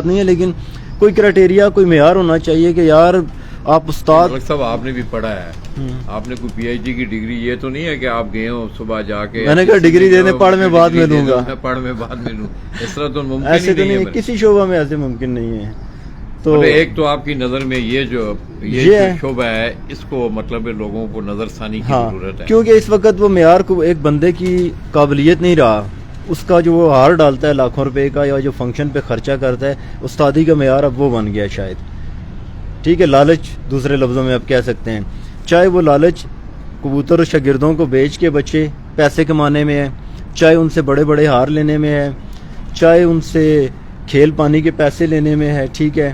بات نہیں ہے, لیکن کوئی کرائٹیریا, کوئی معیار ہونا چاہیے کہ یار آپ استاد صاحب آپ نے بھی پڑھا ہے, آپ نے کوئی پی ایچ ڈی کی ڈگری, یہ تو نہیں ہے کہ آپ گئے ہو صبح جا کے میں نے کہا ڈگری دے دیں, پڑھ میں بعد میں دوں گا, پڑھ میں بعد میں لوں, اس طرح تو ممکن ایسے تو ہی نہیں نہیں ہے, ہے. کسی شعبہ میں ایسے ممکن نہیں ہے. تو ایک تو آپ کی نظر میں یہ جو شعبہ ہے, اس کو مطلب لوگوں کو نظر ثانی کی ضرورت ہے, کیونکہ اس وقت وہ معیار کو ایک بندے کی قابلیت نہیں رہا, اس کا جو وہ ہار ڈالتا ہے لاکھوں روپے کا یا جو فنکشن پہ خرچہ کرتا ہے, استادی کا معیار اب وہ بن گیا شاید. ٹھیک ہے, لالچ دوسرے لفظوں میں آپ کہہ سکتے ہیں, چاہے وہ لالچ کبوتر شاگردوں کو بیچ کے بچے پیسے کمانے میں ہے, چاہے ان سے بڑے بڑے ہار لینے میں ہے, چاہے ان سے کھیل پانی کے پیسے لینے میں ہے, ٹھیک ہے,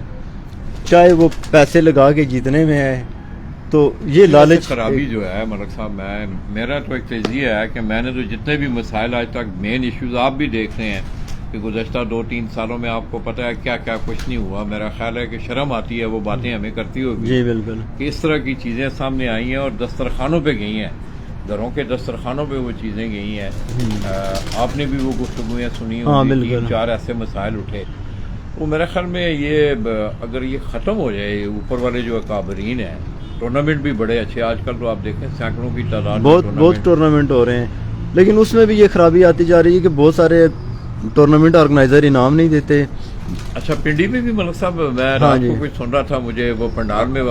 چاہے وہ پیسے لگا کے جیتنے میں ہے. تو یہ لالچ خرابی جو ہے ملک صاحب, میرا تو ایک تجزیہ ہے کہ میں نے تو جتنے بھی مسائل آج تک مین ایشوز آپ بھی دیکھ رہے ہیں کہ گزشتہ 2-3 سالوں میں آپ کو پتہ ہے کیا کیا کچھ نہیں ہوا. میرا خیال ہے کہ شرم آتی ہے وہ باتیں ہمیں کرتی ہوگی, جی بالکل, کہ اس طرح کی چیزیں سامنے آئی ہیں اور دسترخوانوں پہ گئی ہیں, گھروں کے دسترخوانوں پہ وہ چیزیں گئی ہیں. آپ نے بھی وہ گفتگویں سنی ہوئی, 3-4 ایسے مسائل اٹھے. وہ میرے خیال میں یہ اگر یہ ختم ہو جائے, اوپر والے جو اکابرین ہیں, ٹورنامنٹ بھی بڑے اچھے آج کل تو آپ دیکھیں سینکڑوں کی تعداد بہت ٹورنامنٹ ہو رہے ہیں, لیکن اس میں بھی یہ خرابی آتی جا رہی ہے کہ بہت سارے ٹورنامنٹ آرگنائزر انعام نہیں دیتے. اچھا, پنڈی میں بھی ملک صاحب میں رات کو کچھ سن رہا تھا, مجھے وہ پنڈال میں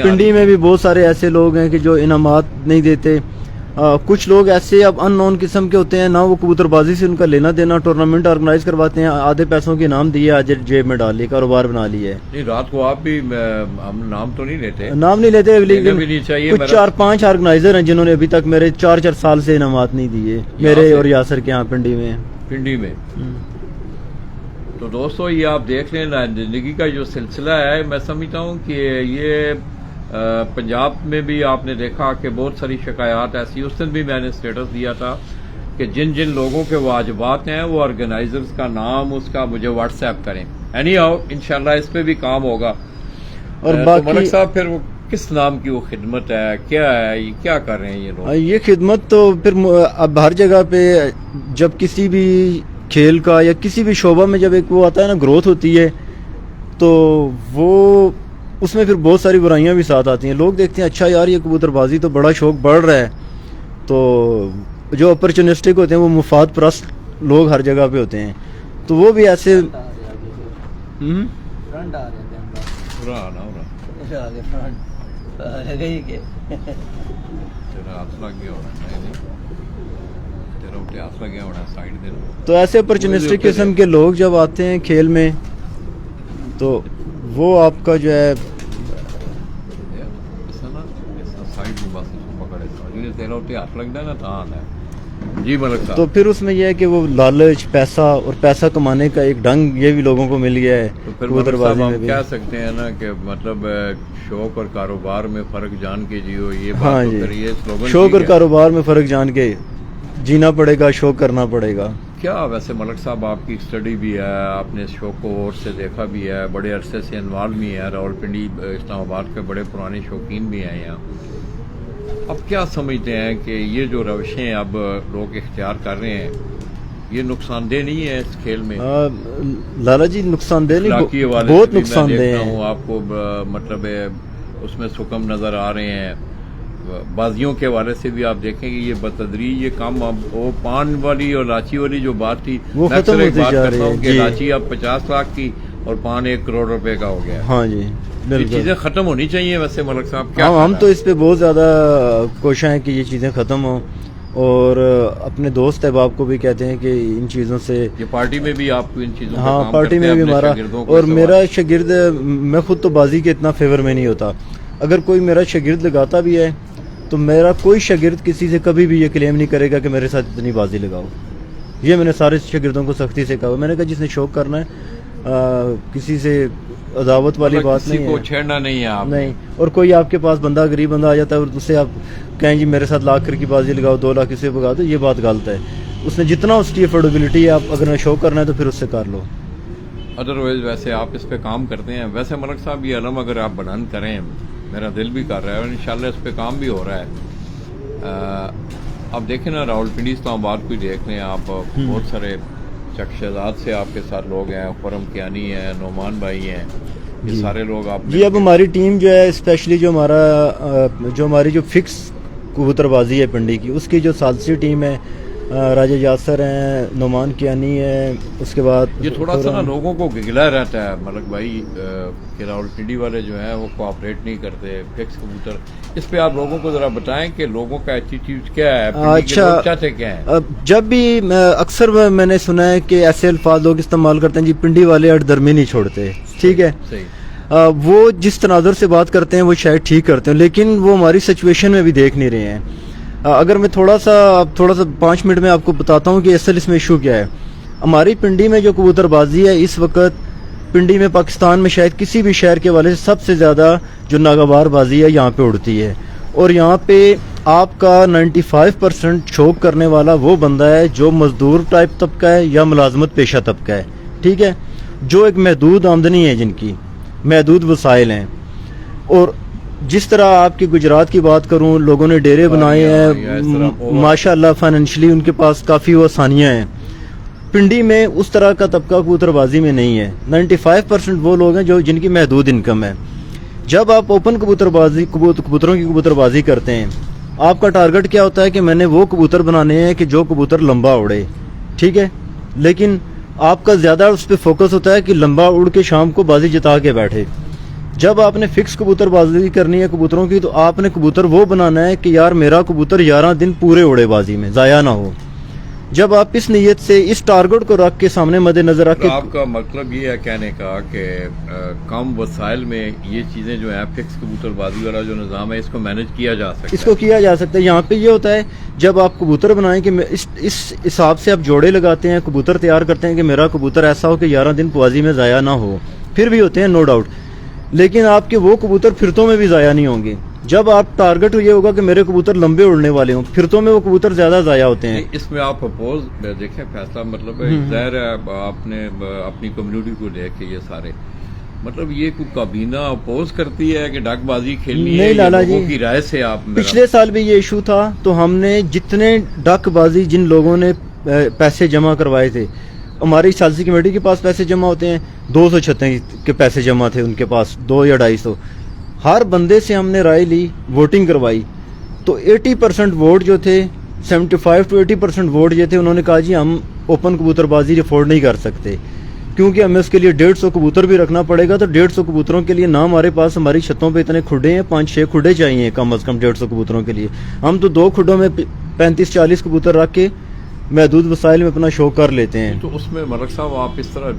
پنڈی میں بھی بہت سارے ایسے لوگ ہیں کہ جو انعامات نہیں دیتے. کچھ لوگ ایسے اب ان نون قسم کے ہوتے ہیں, نہ وہ کبوتر بازی سے ان کا لینا دینا, ٹورنامنٹ آرگنائز کرواتے ہیں, آدھے پیسوں کے انعام دیے, آج جیب میں ڈال لیے, کاروبار بنا لیے. نہیں رات کو آپ بھی, ہم نام تو نہیں لیتے, نام نہیں لیتے, لیکن کچھ 4-5 آرگنائزر ہیں جنہوں نے ابھی تک میرے 4 سال سے انعامات نہیں دیے, میرے اور یاسر کے یہاں پنڈی میں. تو دوستو یہ آپ دیکھ لیں زندگی کا جو سلسلہ ہے, میں سمجھتا ہوں کہ یہ پنجاب میں بھی آپ نے دیکھا کہ بہت ساری شکایات ایسی, اس دن بھی میں نے سٹیٹس دیا تھا کہ جن جن لوگوں کے واجبات ہیں وہ آرگنائزرز کا نام اس کا مجھے واٹس ایپ کریں. اینی ہاؤ انشاءاللہ اس پہ بھی کام ہوگا. اور ملک صاحب پھر وہ کس نام کی وہ خدمت ہے, کیا ہے, یہ کیا کر رہے ہیں یہ لوگ؟ یہ خدمت تو پھر اب ہر جگہ پہ جب کسی بھی کھیل کا یا کسی بھی شعبہ میں جب ایک وہ آتا ہے نا, گروتھ ہوتی ہے, تو وہ اس میں پھر بہت ساری برائیاں بھی ساتھ آتی ہیں. لوگ دیکھتے ہیں اچھا یار یہ کبوتر بازی تو بڑا شوق بڑھ رہا ہے, تو جو اپرچونسٹک ہوتے ہیں وہ مفاد پرست لوگ ہر جگہ پہ ہوتے ہیں, تو وہ بھی ایسے تو ایسے اپرچونسٹک قسم کے لوگ جب آتے ہیں کھیل میں, تو وہ آپ کا جو ہے جی ملک صاحب, تو پھر اس میں یہ ہے کہ وہ لالچ, پیسہ اور پیسہ کمانے کا ایک ڈھنگ یہ بھی لوگوں کو مل گیا ہے. تو پھر ملک صاحب ہم کہہ سکتے ہیں نا کہ مطلب شوق اور کاروبار میں فرق جان کے جیو, یہ بات تو کریے, شوق اور کاروبار میں فرق جان کے جینا پڑے گا, شوق کرنا پڑے گا. کیا ویسے ملک صاحب آپ کی اسٹڈی بھی ہے, آپ نے اس شوق کو اور سے دیکھا بھی ہے, بڑے عرصے سے انوالو بھی ہے, راولپنڈی اسلام آباد کے بڑے پرانے شوقین بھی ہیں یہاں. اب کیا سمجھتے ہیں کہ یہ جو روشیں اب لوگ اختیار کر رہے ہیں یہ نقصان دہ نہیں ہے اس کھیل میں؟ لالا جی نقصان دہ نہیں, بہت نقصان دہ ہوں. آپ کو مطلب اس میں سکم نظر آ رہے ہیں. بازیوں کے حوالے سے بھی آپ دیکھیں گے یہ بتدریج یہ کام, اب وہ پان والی اور لاچی والی جو بات تھی, وہ ختم ہوتی جا رہی ہے. کہ لاچی اب 50 لاکھ کی اور پان 1 کروڑ روپے کا ہو گیا. ہاں جی, یہ چیزیں ختم ہونی چاہیے ویسے ملک صاحب. کیا ہم تو اس پہ بہت زیادہ کوشاں ہیں کہ یہ چیزیں ختم ہوں, اور اپنے دوست احباب کو بھی کہتے ہیں کہ ان چیزوں سے, یہ پارٹی میں بھی آپ کو ان چیزوں ہاں پارٹی میں بھی ہمارا, اور میرا شاگرد, میں خود تو بازی کے اتنا فیور میں نہیں ہوتا, اگر کوئی میرا شاگرد لگاتا بھی ہے تو میرا کوئی شاگرد کسی سے کبھی بھی یہ کلیم نہیں کرے گا کہ میرے ساتھ اتنی بازی لگاؤ. یہ میں نے سارے شاگردوں کو سختی سے کہا. میں نے کہا جس نے شوق کرنا ہے, کسی سے عداوت والی بات نہیں ہے, کسی کو چھیڑنا نہیں ہے آپ نہیں. اور کوئی آپ کے پاس بندہ غریب بندہ آ جاتا ہے اور اس سے آپ کہیں جی میرے ساتھ لاکھ کی بازی لگاؤ, 2 لاکھ اسے بگا دو, یہ بات غلط ہے. اس نے جتنا اس کی افورڈیبلٹی ہے, آپ اگر شوق کرنا ہے تو پھر اس سے کر لو. ادروائز ویسے آپ اس پہ کام کرتے ہیں. ویسے ملک صاحب یہ علم اگر آپ بلند کریں, میرا دل بھی کر رہا ہے اور انشاءاللہ اس پہ کام بھی ہو رہا ہے. اب دیکھیں نا راولپنڈی اسلام آباد کو دیکھ لیں آپ, بہت سارے چک شہزاد سے آپ کے ساتھ لوگ ہیں, خرم کیانی ہیں, نعمان بھائی ہیں, یہ سارے لوگ آپ جی اب ہماری ٹیم جو ہے اسپیشلی جو ہماری جو فکس کبوتر بازی ہے پنڈی کی, اس کی جو ثالثی ٹیم ہے, راجہ یاسر ہیں, نعمان کیانی ہے, اس کے بعد یہ تھوڑا سا نا لوگوں کو گگلا رہتا ہے ملک بھائی کہ راولپنڈی والے جو ہیں وہ کوآپریٹ نہیں کرتے فکس کبوتر, اس پہ آپ لوگوں کو ذرا بتائیں کہ لوگوں کا ایٹیٹیوڈ کیا ہے, پنڈی کے لوگ چاہتے کیا ہیں. جب بھی اکثر میں نے سنا ہے کہ ایسے الفاظ لوگ استعمال کرتے ہیں, جی پنڈی والے اٹ درمی نہیں چھوڑتے, ٹھیک ہے, وہ جس تناظر سے بات کرتے ہیں وہ شاید ٹھیک کرتے ہیں, لیکن وہ ہماری سچویشن میں بھی دیکھ نہیں رہے ہیں. اگر میں تھوڑا سا 5 منٹ میں آپ کو بتاتا ہوں کہ اصل اس میں ایشو کیا ہے. ہماری پنڈی میں جو کبوتر بازی ہے اس وقت پنڈی میں پاکستان میں شاید کسی بھی شہر کے والے سے سب سے زیادہ جو ناگوار بازی ہے یہاں پہ اڑتی ہے, اور یہاں پہ آپ کا 95% شوق کرنے والا وہ بندہ ہے جو مزدور ٹائپ طبقہ ہے یا ملازمت پیشہ طبقہ ہے, ٹھیک ہے, جو ایک محدود آمدنی ہے, جن کی محدود وسائل ہیں. اور جس طرح آپ کی گجرات کی بات کروں, لوگوں نے ڈیرے بنائے ہیں ماشاء اللہ, فائنینشلی ان کے پاس کافی وہ آسانیاں ہیں. پنڈی میں اس طرح کا طبقہ کبوتر بازی میں نہیں ہے. 95% وہ لوگ ہیں جن کی محدود انکم ہے. جب آپ اوپن کبوتروں کی کبوتر بازی کرتے ہیں, آپ کا ٹارگٹ کیا ہوتا ہے کہ میں نے وہ کبوتر بنانے ہیں کہ جو کبوتر لمبا اڑے, ٹھیک ہے, لیکن آپ کا زیادہ اس پہ فوکس ہوتا ہے کہ لمبا اڑ کے شام کو بازی جتا کے بیٹھے. جب آپ نے فکس کبوتر بازی کرنی ہے کبوتروں کی, تو آپ نے کبوتر وہ بنانا ہے کہ یار میرا کبوتر 11 دن پورے اڑے بازی میں, ضائع نہ ہو. جب آپ اس نیت سے اس ٹارگٹ کو رکھ کے سامنے مد نظر رکھ کے, آپ کا مطلب یہ ہے کہنے کا کہ کم وسائل میں یہ چیزیں جو ہیں فکس کبوتر بازی والا جو نظام ہے اس کو مینج کیا جا سکتا ہے, اس کو کیا جا سکتا ہے. یہاں پہ یہ ہوتا ہے جب آپ کبوتر بنائیں کہ اس حساب سے آپ جوڑے لگاتے ہیں, کبوتر تیار کرتے ہیں کہ میرا کبوتر ایسا ہو کہ 11 دن بازی میں ضائع نہ ہو. پھر بھی ہوتے ہیں نو ڈاؤٹ, لیکن آپ کے وہ کبوتر پھرتوں میں بھی ضائع نہیں ہوں گے. جب آپ ٹارگٹ یہ ہوگا کہ میرے کبوتر لمبے اڑنے والے ہوں, پھرتوں میں وہ کبوتر زیادہ ضائع ہوتے ہیں. اس میں آپ اپوز دیکھیں فیصلہ مطلب ظاہر ہے آپ نے اپنی کمیونٹی کو لے کے یہ سارے مطلب یہ کوئی کابینہ اپوز کرتی ہے کہ ڈاک بازی کھیلنی ہے, لوگوں کی رائے سے آپ پچھلے سال بھی یہ ایشو تھا, تو ہم نے جتنے ڈک بازی جن لوگوں نے پیسے جمع کروائے تھے, ہماری ثالثی کمیٹی کے پاس پیسے جمع ہوتے ہیں, 236 کے پیسے جمع تھے ان کے پاس, 2 یا 250. ہر بندے سے ہم نے رائے لی, ووٹنگ کروائی, تو 80% ووٹ جو تھے, 75 to 80% ووٹ یہ تھے, انہوں نے کہا جی ہم اوپن کبوتر بازی افورڈ نہیں کر سکتے, کیونکہ ہمیں اس کے لیے 150 کبوتر بھی رکھنا پڑے گا. تو 150 کبوتروں کے لیے نہ ہمارے پاس ہماری چھتوں پہ اتنے کھڈے ہیں, 5-6 کھڈے چاہیے کم از کم 150 کبوتروں کے لیے. ہم تو 2 کھڈوں میں 35-40 کبوتر رکھ کے محدود وسائل میں اپنا شو کر لیتے ہیں. تو اس میں ملک صاحب آپ اس طرح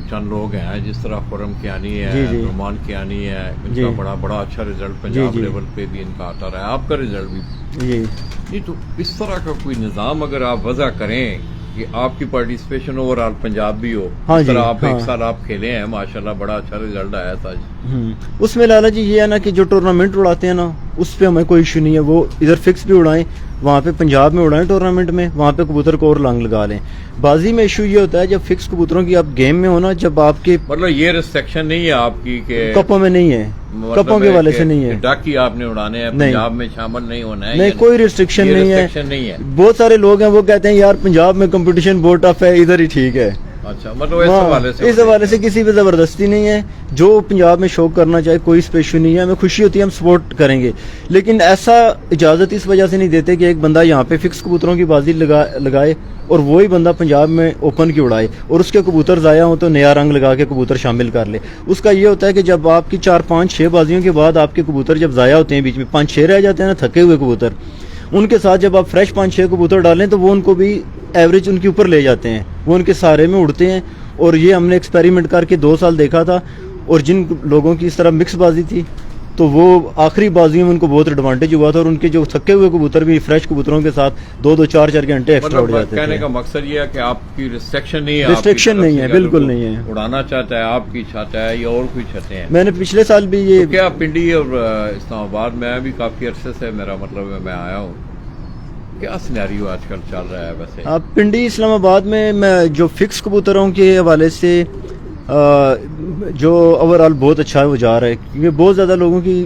چند لوگ ہیں جس طرح خرم کیانی ہے, نعمان کیانی ہے, ان کا بڑا اچھا رزلٹ پنجاب لیول پہ بھی ان کا آتا رہا ہے, آپ کا رزلٹ بھی جی. تو اس طرح کا کوئی نظام اگر آپ وضع کریں کہ آپ کی پارٹیسپیشن اوور آل پنجاب بھی ہو, اس طرح آپ 1 سال آپ کھیلے ہیں ماشاءاللہ بڑا اچھا رزلٹ آیا تھا. اس میں لالا جی یہ ہے نا کہ جو ٹورنامنٹ اڑاتے ہیں نا اس پہ ہمیں کوئی ایشو نہیں ہے, وہ ادھر فکس بھی اڑائیں, وہاں پہ پنجاب میں اڑائیں ٹورنامنٹ میں, وہاں پہ کبوتر کو اور لانگ لگا لیں. بازی میں ایشو یہ ہوتا ہے جب فکس کبوتروں کی آپ گیم میں ہونا, جب آپ کے مطلب یہ ریسٹرکشن نہیں ہے آپ کی کہ کپوں میں نہیں ہے, کپوں کے والے سے نہیں ہے, ڈک ہی آپ نے اڑانے ہیں, پنجاب میں شامل نہیں ہونا ہے, نہیں کوئی ریسٹرکشن نہیں ہے. بہت سارے لوگ ہیں وہ کہتے ہیں یار پنجاب میں کمپٹیشن بہت ٹف ہے, ادھر ہی ٹھیک ہے. اچھا مطلب اس حوالے سے کسی پہ زبردستی نہیں ہے, جو پنجاب میں شوق کرنا چاہے کوئی اسپیشل نہیں ہے, ہمیں خوشی ہوتی ہے, ہم سپورٹ کریں گے. لیکن ایسا اجازت اس وجہ سے نہیں دیتے کہ ایک بندہ یہاں پہ فکس کبوتروں کی بازی لگائے اور وہی بندہ پنجاب میں اوپن کی اڑائے اور اس کے کبوتر ضائع ہوں تو نیا رنگ لگا کے کبوتر شامل کر لے. اس کا یہ ہوتا ہے کہ جب آپ کی 4-5-6 بازیوں کے بعد آپ کے کبوتر جب ضائع ہوتے ہیں, بیچ میں 5-6 رہ جاتے ہیں نا تھکے ہوئے کبوتر, ان کے ساتھ جب آپ فریش 5-6 کبوتر ڈالیں تو وہ ان کو بھی ایوریج ان کے اوپر لے جاتے ہیں, وہ ان کے سارے میں اڑتے ہیں. اور یہ ہم نے ایکسپیریمنٹ کر کے 2 سال دیکھا تھا, اور جن لوگوں کی اس طرح مکس بازی تھی تو وہ آخری بازیوں میں ان کو بہت ایڈوانٹیج ہوا تھا, اور ان کے جو تھکے ہوئے کبوتر بھی فریش کبوتروں کے ساتھ 2-4 گھنٹے ایکسٹرا اڑ جاتے تھے. کہنے کا مقصد یہ ہے کہ آپ کی ریسٹرکشن نہیں ہے, ریسٹرکشن نہیں ہے, بالکل نہیں ہے. اڑانا چاہتا ہے آپ کی چاہتا ہے یا اور کوئی چاہتے ہیں. میں نے پچھلے سال بھی یہ کیا پنڈی اور اسلام آباد میں بھی کافی عرصے سے میرا مطلب میں آیا ہوں, کیا سینیریو آج کل چل رہا ہے ویسے؟ پنڈی اسلام آباد میں جو فکس کبوتروں کے حوالے سے جو اوور آل بہت اچھا وہ جا رہا ہے, کیونکہ بہت زیادہ لوگوں کی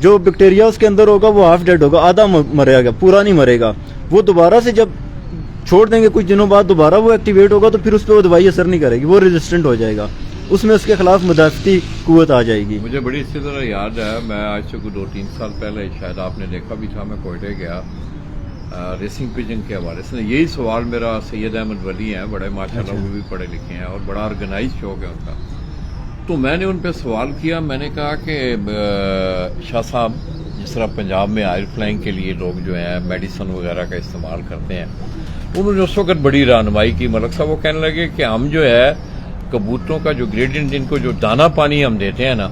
جو بیکٹیریا اس کے اندر ہوگا وہ ہاف ڈیڈ ہوگا, آدھا مرے گا, پورا نہیں مرے گا. وہ دوبارہ سے جب چھوڑ دیں گے کچھ دنوں بعد دوبارہ وہ ایکٹیویٹ ہوگا تو پھر اس پہ وہ دوائی اثر نہیں کرے گی, وہ ریزسٹنٹ ہو جائے گا, اس میں اس کے خلاف مدافعتی قوت آ جائے گی. مجھے بڑی اچھی طرح یاد ہے, میں آج سے کوئی 2-3 سال پہلے, شاید آپ نے دیکھا بھی تھا, میں کوئٹے گیا ریسنگ پجن کے حوالے سے. یہی سوال میرا سید احمد ولی ہیں, بڑے ماشاءاللہ وہ بھی پڑھے لکھے ہیں اور بڑا آرگنائز شوق ہے ان کا. تو میں نے ان پہ سوال کیا, میں نے کہا کہ شاہ صاحب جس طرح پنجاب میں آئر فلائنگ کے لیے لوگ جو ہیں میڈیسن وغیرہ کا استعمال کرتے ہیں, انہوں نے اس وقت بڑی رہنمائی کی. ملک صاحب وہ کہنے لگے کہ ہم جو ہے کبوتروں کا جو گریڈینٹ, جن کو جو دانہ پانی ہم دیتے ہیں نا,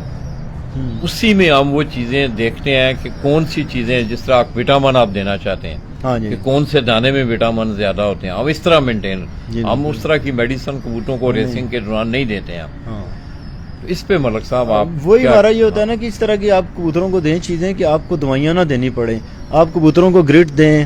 اسی میں ہم وہ چیزیں دیکھتے ہیں کہ کون سی چیزیں, جس طرح وٹامن آپ دینا چاہتے ہیں کہ کون سے دانے میں وٹامن زیادہ ہوتے ہیں, ہم اس طرح مینٹین, ہم اس طرح کی میڈیسن کبوتروں کو ریسنگ کے دوران نہیں دیتے ہیں. اس پہ ملک صاحب آپ وہی ہمارا یہ ہوتا ہے نا کہ اس طرح کی آپ کبوتروں کو دیں چیزیں کہ آپ کو دوائیاں نہ دینی پڑے. آپ کبوتروں کو گرٹ دیں,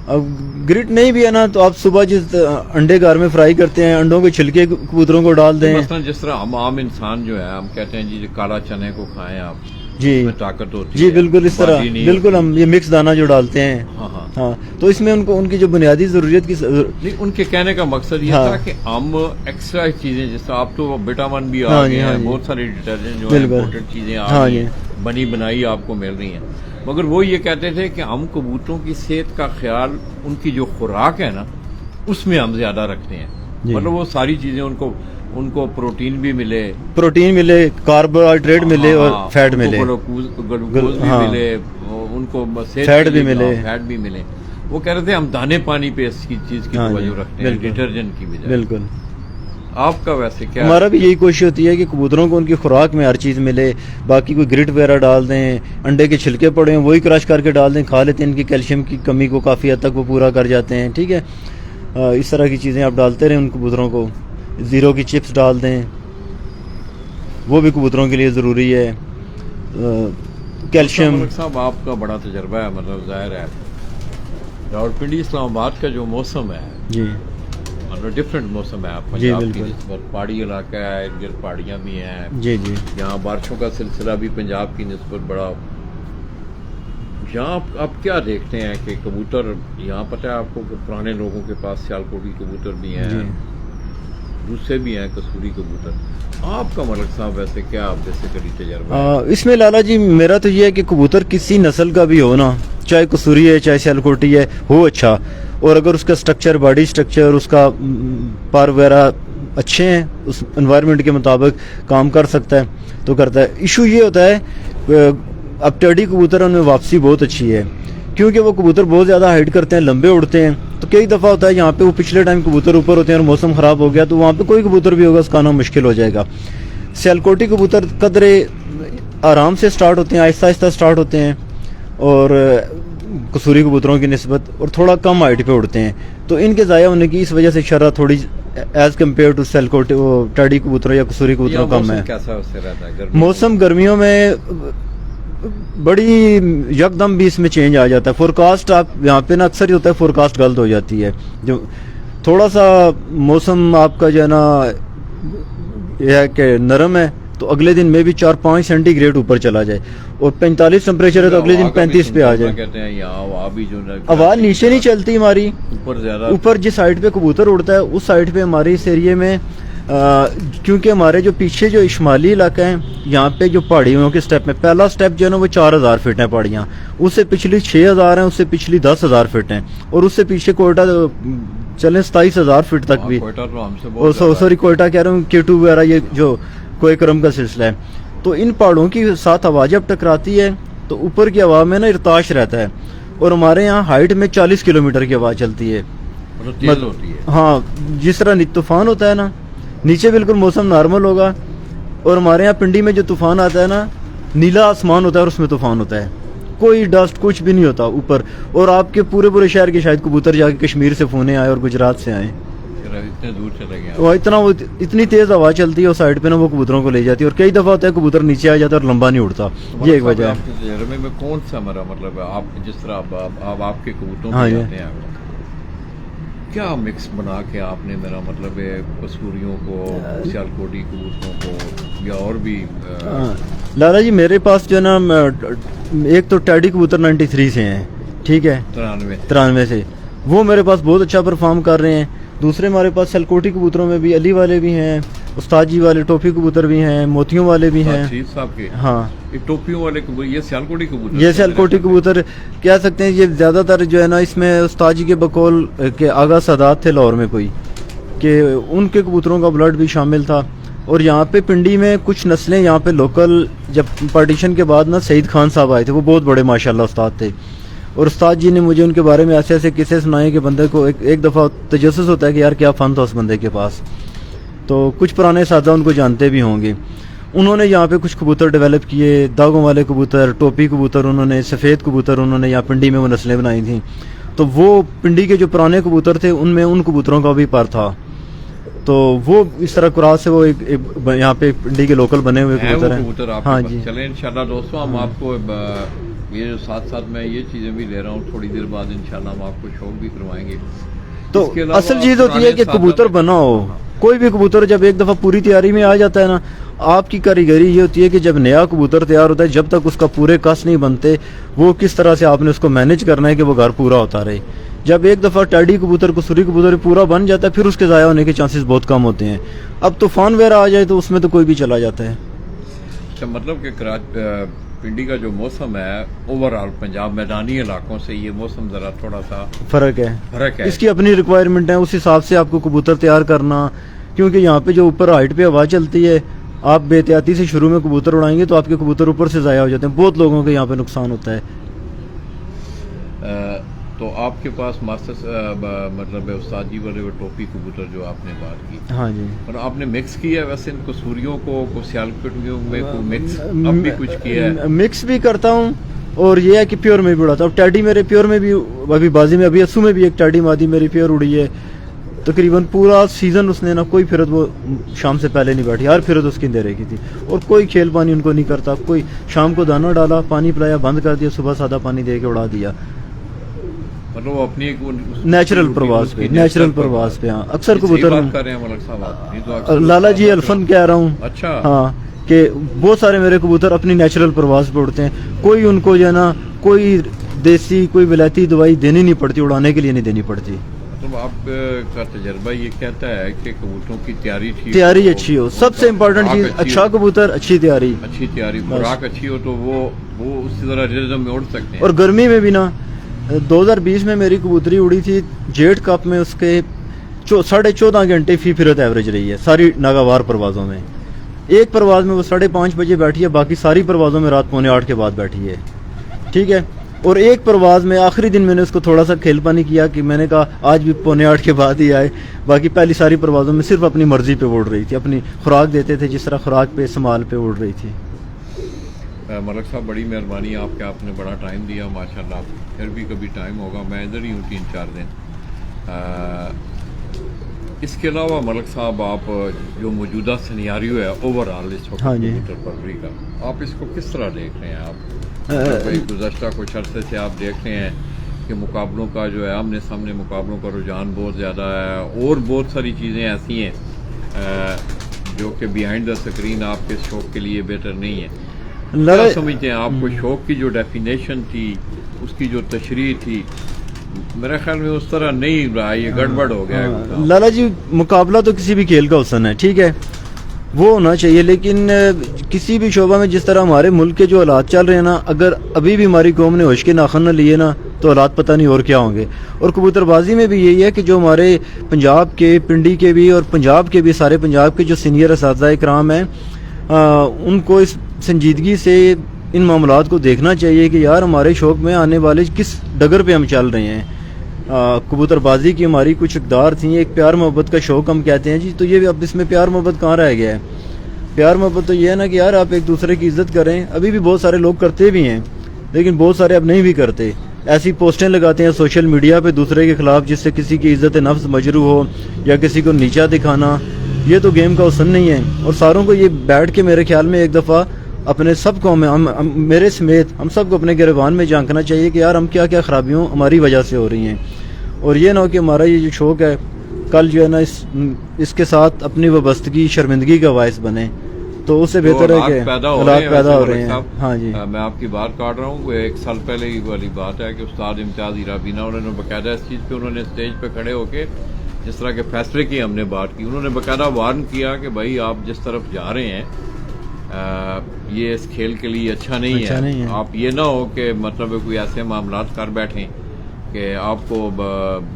اب گرٹ نہیں بھی ہے نا تو آپ صبح جس انڈے گھر میں فرائی کرتے ہیں, انڈوں کے چھلکے کبوتروں کو ڈال دیں. مثلا جس طرح ہم عام انسان جو ہے, ہم کہتے ہیں جی کالا چنے کو کھائیں آپ, جی اس میں طاقت ہوتی ہے. جی بالکل اس طرح, بالکل ہم یہ مکس دانہ جو ڈالتے ہیں, ہاں تو اس میں ان کو ان کی جو بنیادی ضروریت کی نہیں, ان کے کہنے کا مقصد یہ تھا کہ ہم ایکسٹرا چیزیں, جس طرح آپ تو وٹامن بھی آ گئے ہیں, بہت ساری ڈٹرجنٹ جو ہے امپورٹنٹ چیزیں آ گئی ہیں, بنی بنائی آپ کو مل رہی ہیں, مگر وہ یہ کہتے تھے کہ ہم کبوتروں کی صحت کا خیال, ان کی جو خوراک ہے نا اس میں ہم زیادہ رکھتے ہیں. مطلب وہ ساری چیزیں ان کو پروٹین بھی ملے, کاربوہائیڈریٹ ملے اور فیٹ ملے, گلوکوز بھی ملے, ان کو فیٹ بھی ملے. وہ کہہ رہے تھے ہم دانے پانی پہ اس کی چیز کی توجہ رکھتے ہیں ڈٹرجنٹ کی بجائے. بالکل. آپ کا ویسے کیا؟ ہمارا بھی یہی کوشش ہوتی ہے کہ کبوتروں کو ان کی خوراک میں ہر چیز ملے. باقی کوئی گرٹ وغیرہ ڈال دیں, انڈے کے چھلکے پڑے ہیں وہی کرش کر کے ڈال دیں, کھا لیتے ہیں, ان کی کیلشیم کی کمی کو کافی حد تک وہ پورا کر جاتے ہیں. ٹھیک ہے, اس طرح کی چیزیں آپ ڈالتے رہیں ان کبوتروں کو. زیرو کی چپس ڈال دیں, وہ بھی کبوتروں کے لیے ضروری ہے. کیلشیم. صاحب آپ کا بڑا تجربہ ہے, مطلب ظاہر ہے راولپنڈی اسلام آباد کا جو موسم ہے, جی مطلب ڈفرینٹ موسم ہے. آپ جی پنجاب کی نسبت پہاڑی علاقہ ہے, ارد گرد پہاڑیاں بھی ہیں, جی جی, یہاں بارشوں کا سلسلہ بھی پنجاب کی نسبت بڑا. یہاں آپ کیا دیکھتے ہیں کہ کبوتر, یہاں پتہ ہے آپ کو کہ پرانے لوگوں کے پاس سیالکوٹی کبوتر بھی ہیں, دوسرے بھی ہیں کسوری کبوتر. آپ کا ملک صاحب ویسے کیا آپ جیسے کبھی تجربہ ہے؟ اس میں لالا جی میرا تو یہ ہے کہ کبوتر کسی نسل کا بھی ہو نا, چاہے کسوری ہے چاہے سیالکوٹی ہے, ہو اچھا, اور اگر اس کا سٹرکچر, باڈی سٹرکچر, اس کا پر وغیرہ اچھے ہیں, اس انوائرمنٹ کے مطابق کام کر سکتا ہے تو کرتا ہے. ایشو یہ ہوتا ہے اب ٹیڈی کبوتر ان میں واپسی بہت اچھی ہے, کیونکہ وہ کبوتر بہت زیادہ ہائٹ کرتے ہیں, لمبے اڑتے ہیں, تو کئی دفعہ ہوتا ہے یہاں پہ وہ پچھلے ٹائم کبوتر اوپر ہوتے ہیں اور موسم خراب ہو گیا تو وہاں پہ کوئی کبوتر بھی ہوگا اس کا آنا مشکل ہو جائے گا. سیالکوٹی کبوتر قدرے آرام سے سٹارٹ ہوتے ہیں, آہستہ آہستہ سٹارٹ ہوتے ہیں, اور کسوری کبوتروں کی نسبت اور تھوڑا کم ہائٹ پہ اڑتے ہیں, تو ان کے ضائع ہونے کی اس وجہ سے شرح تھوڑی as compare to Sialkoti teddy کبوتروں یا کسوری کبوتروں کم ہے. کیسا اس سے رہتا ہے موسم گرمیوں میں بڑی یکدم بھی اس میں چینج آ جاتا ہے. فورکاسٹ آپ یہاں پہ نا اکثر ہی ہوتا ہے, فورکاسٹ غلط ہو جاتی ہے. جو تھوڑا سا موسم آپ کا جو ہے نا یہ ہے کہ نرم ہے تو اگلے دن میں بھی 4-5 سینٹی گریڈ اوپر چلا جائے, اور 45 ٹمپریچر ہے تو اگلے دن 35 پہ آ جائے. کہتے ہیں یہاں ہوا بھی جو ہوا نیچے نہیں چلتی ہماری, اوپر زیادہ, اوپر جس سائڈ پہ کبوتر اڑتا ہے اس سائڈ پہ ہمارے اس ایریے میں, کیونکہ ہمارے جو پیچھے جو شمالی علاقہ ہیں یہاں پہ جو پہاڑیوں کے سٹیپ میں پہلا سٹیپ جو ہے نا وہ 4000 فٹ ہیں پہاڑیاں, اس سے پچھلی 6000 ہیں, اس سے پچھلی 10000 فٹ ہیں, اور اس سے پیچھے کوئٹہ چلیں 27000 فٹ تک بھی, سوری کوئٹہ کہہ رہا ہوں, K2 وغیرہ یہ جو کوئے کرم کا سلسلہ ہے. تو ان پہاڑوں کی ساتھ ہوا جب ٹکراتی ہے تو اوپر کی ہوا میں نا ارتاش رہتا ہے, اور ہمارے یہاں ہائٹ میں 40 کلومیٹر کی ہوا چلتی ہے, تیز ہوتی ہے. ہاں جس طرح طوفان ہوتا ہے نا, نیچے بالکل موسم نارمل ہوگا, اور ہمارے یہاں پنڈی میں جو طوفان آتا ہے نا نیلا آسمان ہوتا ہے اور اس میں طوفان ہوتا ہے, کوئی ڈسٹ کچھ بھی نہیں ہوتا اوپر, اور آپ کے پورے شہر کے شاید کبوتر جا کے کشمیر سے پونے آئے اور گجرات سے آئے, اتنے دور چلے گئے, وہ اتنی تیز ہوا چلتی ہے اس سائڈ پہ نا وہ کبوتروں کو لے جاتی ہے, اور کئی دفعہ ہوتا ہے کبوتر نیچے آ جاتا ہے اور لمبا نہیں اڑتا. یہ ایک وجہ ہے. آپ کے تجربے میں کون سا ہمارا مطلب ہے, آپ جس طرح آپ کے کبوتروں میں جاتے ہیں, کیا مکس بنا کے آپ نے, میرا مطلب ہے کسوریوں کو, سیالکوٹی کبوتروں کو, یا اور بھی؟ لالا جی میرے پاس جو ہے نا ایک تو ٹیڈی کبوتر 93 سے ہیں، ٹھیک ہے، 93 سے، وہ میرے پاس بہت اچھا پرفارم کر رہے ہیں۔ دوسرے ہمارے پاس سلکوٹی کبوتروں میں بھی علی والے بھی ہیں، استاد جی والے ٹوپی کبوتر بھی ہیں، موتیوں والے بھی ہیں۔ صاحب کے ہاں، ٹوپیوں والے کبوتر، یہ سیالکوٹی کبوتر، یہ سیالکوٹی کبوتر کہہ سکتے ہیں۔ یہ زیادہ تر جو ہے نا، اس میں استاد جی کے بقول کہ آغا سادات تھے لاہور میں کوئی، کہ ان کے کبوتروں کا بلڈ بھی شامل تھا۔ اور یہاں پہ پنڈی میں کچھ نسلیں یہاں پہ لوکل، جب پارٹیشن کے بعد نا سعید خان صاحب آئے تھے، وہ بہت بڑے ماشاءاللہ استاد تھے، اور استاد جی نے مجھے ان کے بارے میں ایسے ایسے قصے سنائے کہ بندے کو ایک دفعہ تجسس ہوتا ہے کہ یار کیا فن تھا اس بندے کے پاس۔ تو کچھ پرانے اساتذہ ان کو جانتے بھی ہوں گے۔ انہوں نے یہاں پہ کچھ کبوتر ڈیولپ کیے، داغوں والے کبوتر، ٹوپی کبوتر، انہوں نے سفید کبوتر، انہوں نے یہاں پنڈی میں وہ نسلیں بنائی تھیں۔ تو وہ پنڈی کے جو پرانے کبوتر تھے ان میں ان کبوتروں کا بھی پر تھا، تو وہ اس طرح کراس سے وہ یہاں پہ پنڈی کے لوکل بنے ہوئے کبوتر ہیں۔ ہاں جی، چلیں انشاءاللہ دوستوں، ہم آپ کو یہ جو ساتھ ساتھ میں یہ چیزیں بھی لے رہا ہوں، تھوڑی دیر بعد انشاءاللہ ہم آپ کو شوق بھی کروائیں گے۔ تو اصل چیز ہوتی ہے کہ کبوتر بناؤ، کوئی بھی کبوتر جب ایک دفعہ پوری تیاری میں آ جاتا ہے نا، آپ کی کاریگری یہ ہوتی ہے کہ جب نیا کبوتر تیار ہوتا ہے، جب تک اس کا پورے کس نہیں بنتے، وہ کس طرح سے آپ نے اس کو مینج کرنا ہے کہ وہ گھر پورا ہوتا رہے۔ جب ایک دفعہ ٹیڈی کبوتر کو سری کبوتر پورا بن جاتا ہے، پھر اس کے ضائع ہونے کے چانسز بہت کم ہوتے ہیں۔ اب طوفان وغیرہ آ جائے تو اس میں تو کوئی بھی چلا جاتا ہے۔ اچھا، مطلب کہ پنڈی کا جو موسم ہے اوور آل پنجاب میدانی علاقوں سے یہ موسم ذرا تھوڑا سا فرق ہے، اس کی اپنی ریکوائرمنٹ ہے، اس حساب سے آپ کو کبوتر تیار کرنا، کیونکہ یہاں پہ جو اوپر ہائٹ پہ ہوا چلتی ہے، آپ بے احتیاطی سے شروع میں کبوتر اڑائیں گے تو آپ کے کبوتر اوپر سے ضائع ہو جاتے ہیں، بہت لوگوں کے یہاں پہ نقصان ہوتا ہے۔ تو آپ کے پاس ماسٹر مطلب استاد جی والے وہ ٹوپی کبوتر جو آپ نے بات کی، ہاں جی، اور آپ نے مکس کیا ہے ویسے ان کو سوریوں کو سیالکوٹیوں میں کو مکس اب بھی کچھ کیا ہے؟ مکس بھی کرتا ہوں، اور یہ ہے کہ پیور میں بھی اڑاتا ہوں۔ ٹیڈی میرے پیور میں بھی، ابھی بازی میں ابھی اسو میں بھی ایک ٹیڈی مادی میری پیور اڑی ہے، تقریباً پورا سیزن اس نے نا کوئی پھرت وہ شام سے پہلے نہیں بیٹھی، ہر پھرت اس کی اندھیرے کی تھی، اور کوئی کھیل پانی ان کو نہیں کرتا، کوئی شام کو دانہ ڈالا، پانی پلایا، بند کر دیا، صبح سادہ پانی دے کے اڑا دیا، مطلب وہ اپنی نیچرل پرواز پہ، نیچرل پرواز پہ۔ ہاں، اکثر کبوتر کر رہے ہیں ملک صاحب، لالا جی الفن کہہ رہا ہوں۔ اچھا، ہاں، کہ بہت سارے میرے کبوتر اپنی نیچرل پرواز پہ اڑتے ہیں، کوئی ان کو جو ہے نا کوئی دیسی کوئی ولایتی دوائی دینی نہیں پڑتی، اڑانے کے لیے نہیں دینی پڑتی۔ مطلب آپ کا تجربہ یہ کہتا ہے کہ کبوتروں کی تیاری اچھی ہو، سب سے امپورٹنٹ چیز، اچھا کبوتر، اچھی تیاری، خوراک اچھی ہو تو وہ اسی طرح ریزم میں اڑ سکتے ہیں۔ اور گرمی میں بھی نا، 2020 میں میری کبوتری اڑی تھی جیٹ کپ میں، اس کے 14.5 گھنٹے فی پھرت ایوریج رہی ہے ساری ناگوار پروازوں میں۔ ایک پرواز میں وہ 5:30 بجے بیٹھی ہے، باقی ساری پروازوں میں رات 7:45 کے بعد بیٹھی ہے، ٹھیک ہے۔ اور ایک پرواز میں آخری دن میں نے اس کو تھوڑا سا کھیل پانی کیا کہ میں نے کہا آج بھی 7:45 کے بعد ہی آئے، باقی پہلی ساری پروازوں میں صرف اپنی مرضی پہ اڑ رہی تھی، اپنی خوراک دیتے تھے جس طرح خوراک پہ استعمال پہ اڑ رہی تھی۔ ملک صاحب بڑی مہربانی آپ کے، آپ نے بڑا ٹائم دیا ماشاءاللہ، پھر بھی کبھی ٹائم ہوگا میں ادھر ہی ہوں 3-4 دن۔ اس کے علاوہ ملک صاحب آپ جو موجودہ سینیاریو ہے اوور آل اس وقت کبوتر پروری کا، آپ اس کو کس طرح دیکھ رہے ہیں؟ آپ گزشتہ کچھ عرصے سے آپ دیکھ رہے ہیں کہ مقابلوں کا جو ہے آمنے سامنے مقابلوں کا رجحان بہت زیادہ ہے، اور بہت ساری چیزیں ایسی ہیں جو کہ بیہائنڈ دا اسکرین آپ کے شوق کے لیے بیٹر نہیں ہے۔ کیا سمجھتے ہیں آپ کو شوق کی جو ڈیفینیشن تھی، اس کی جو تشریح تھی، میرے خیال میں اس طرح نہیں رہا، یہ گڑبڑ ہو گیا ہے؟ لالا جی، مقابلہ تو کسی بھی کھیل کا حسن ہے، ٹھیک ہے، وہ ہونا چاہیے، لیکن کسی بھی شعبہ میں جس طرح ہمارے ملک کے جو حالات چل رہے ہیں نا، اگر ابھی بھی ہماری قوم نے ہوش کے ناخن نہ لیے نا تو حالات پتہ نہیں اور کیا ہوں گے۔ اور کبوتر بازی میں بھی یہی ہے کہ جو ہمارے پنجاب کے، پنڈی کے بھی اور پنجاب کے بھی، سارے پنجاب کے جو سینئر اساتذہ کرام ہیں، ان کو اس سنجیدگی سے ان معاملات کو دیکھنا چاہیے کہ یار ہمارے شوق میں آنے والے کس ڈگر پہ ہم چل رہے ہیں۔ کبوتر بازی کی ہماری کچھ اقدار تھیں، ایک پیار محبت کا شوق ہم کہتے ہیں جی، تو یہ اب اس میں پیار محبت کہاں رہ گیا ہے؟ پیار محبت تو یہ ہے نا کہ یار آپ ایک دوسرے کی عزت کریں، ابھی بھی بہت سارے لوگ کرتے بھی ہیں، لیکن بہت سارے اب نہیں بھی کرتے، ایسی پوسٹیں لگاتے ہیں سوشل میڈیا پہ دوسرے کے خلاف جس سے کسی کی عزت نفس مجروح ہو یا کسی کو نیچا دکھانا، یہ تو گیم کا حسن نہیں ہے۔ اور ساروں کو یہ بیٹھ کے میرے خیال میں ایک دفعہ اپنے سب کو میرے سمیت ہم سب کو اپنے گریبان میں جھانکنا چاہیے کہ یار ہم کیا کیا خرابیوں ہماری وجہ سے ہو رہی ہیں، اور یہ نہ ہو کہ ہمارا یہ جو شوق ہے کل جو ہے نا اس کے ساتھ اپنی وابستگی شرمندگی کا باعث بنے۔ تو اس سے بہتر ہے کہ حالات پیدا ہو رہے ہیں. ہاں جی میں آپ کی بات کاٹ رہا ہوں. 1 سال پہلے ہی والی بات ہے کہ استاد امتیاز ہیرابینا انہوں نے باقاعدہ اس چیز پہ انہوں نے اسٹیج پہ کھڑے ہو کے جس طرح کے فیصلے کی ہم نے بات کی, انہوں نے باقاعدہ وارن کیا کہ بھائی آپ جس طرف جا رہے ہیں یہ اس کھیل کے لیے اچھا نہیں ہے. آپ یہ نہ ہو کہ مطلب کوئی ایسے معاملات کر بیٹھیں کہ آپ کو